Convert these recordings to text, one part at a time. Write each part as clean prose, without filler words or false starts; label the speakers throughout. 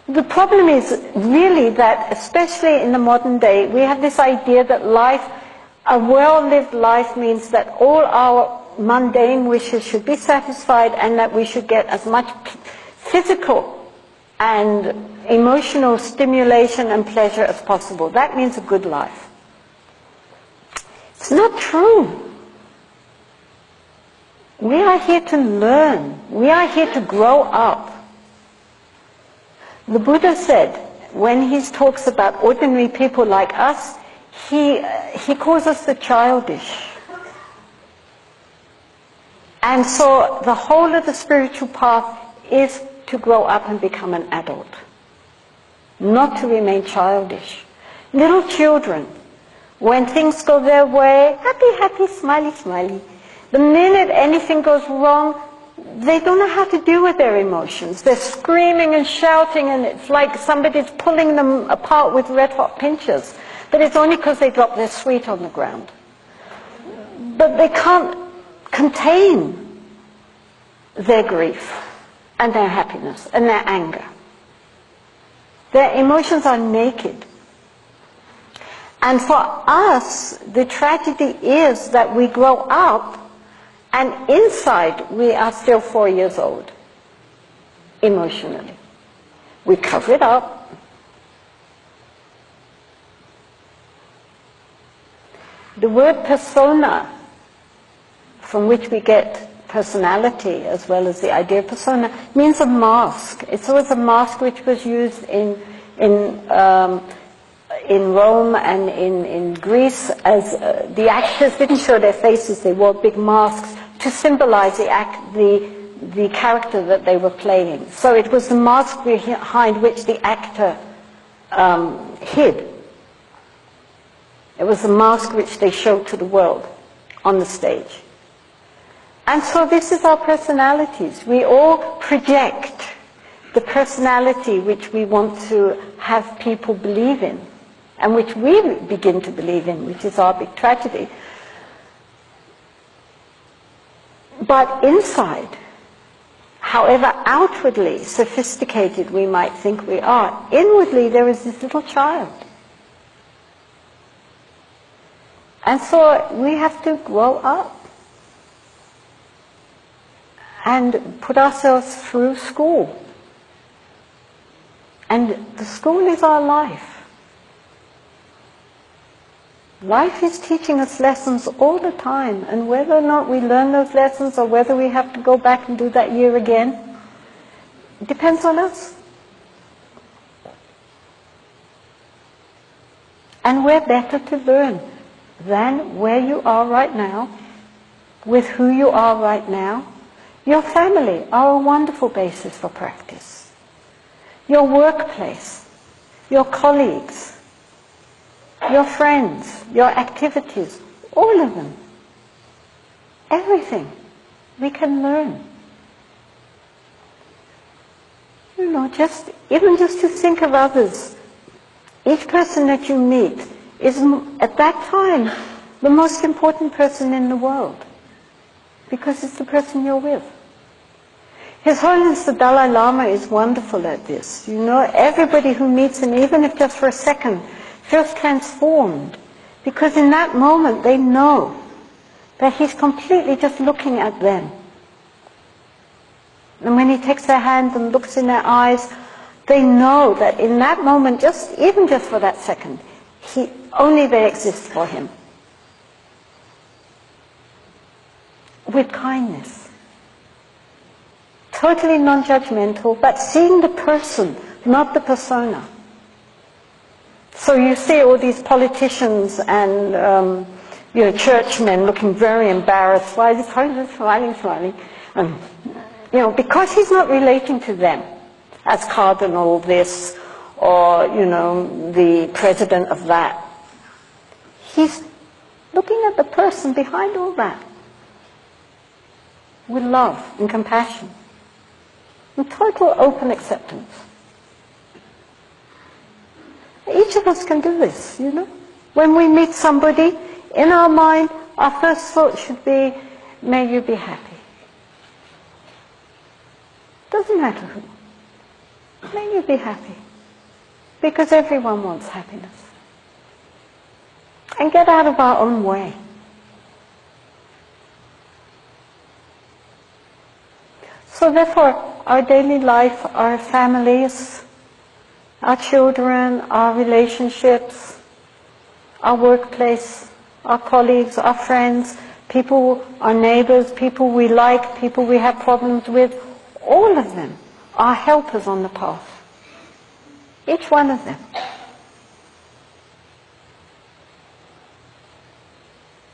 Speaker 1: The problem is really that, especially in the modern day, we have this idea that life, a well-lived life, means that all our mundane wishes should be satisfied and that we should get as much physical and emotional stimulation and pleasure as possible. That means a good life. It's not true. We are here to learn. We are here to grow up. The Buddha said, when he talks about ordinary people like us, he calls us the childish. And so the whole of the spiritual path is to grow up and become an adult, not to remain childish. Little children, when things go their way, happy, happy, smiley, smiley. The minute anything goes wrong, they don't know how to deal with their emotions. They're screaming and shouting, and it's like somebody's pulling them apart with red-hot pinchers. But it's only because they dropped their sweet on the ground. But they can't contain their grief and their happiness and their anger. Their emotions are naked. And for us, the tragedy is that we grow up and inside we are still 4 years old, emotionally. We cover it up. The word persona, from which we get personality as well as the idea of persona, means a mask. It's always a mask which was used in Rome and in Greece, as the actors didn't show their faces, they wore big masks to symbolize the character that they were playing. So it was the mask behind which the actor hid. It was the mask which they showed to the world on the stage. And so this is our personalities. We all project the personality which we want to have people believe in, and which we begin to believe in, which is our big tragedy. But inside, however outwardly sophisticated we might think we are, inwardly there is this little child. And so we have to grow up and put ourselves through school. And the school is our life. Life is teaching us lessons all the time, and whether or not we learn those lessons or whether we have to go back and do that year again, it depends on us. And we're better to learn than where you are right now, with who you are right now. Your family are a wonderful basis for practice. Your workplace, your colleagues, your friends, your activities, all of them. Everything we can learn. You know, even just to think of others. Each person that you meet is, at that time, the most important person in the world, because it's the person you're with. His Holiness the Dalai Lama is wonderful at this. You know, everybody who meets him, even if just for a second, feels transformed, because in that moment they know that he's completely just looking at them. And when he takes their hand and looks in their eyes, they know that in that moment, even just for that second, only they exist for him. With kindness. Totally non-judgmental, but seeing the person, not the persona. So you see all these politicians and churchmen looking very embarrassed. Why is he smiling? And, because he's not relating to them as cardinal this or, the president of that. He's looking at the person behind all that with love and compassion and total open acceptance. Each of us can do this, When we meet somebody, in our mind, our first thought should be, may you be happy. Doesn't matter who. May you be happy. Because everyone wants happiness. And get out of our own way. So therefore, our daily life, our families, our children, our relationships, our workplace, our colleagues, our friends, people, our neighbors, people we like, people we have problems with, all of them are helpers on the path. Each one of them.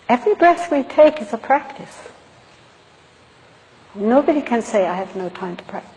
Speaker 1: Every breath we take is a practice. Nobody can say, I have no time to practice.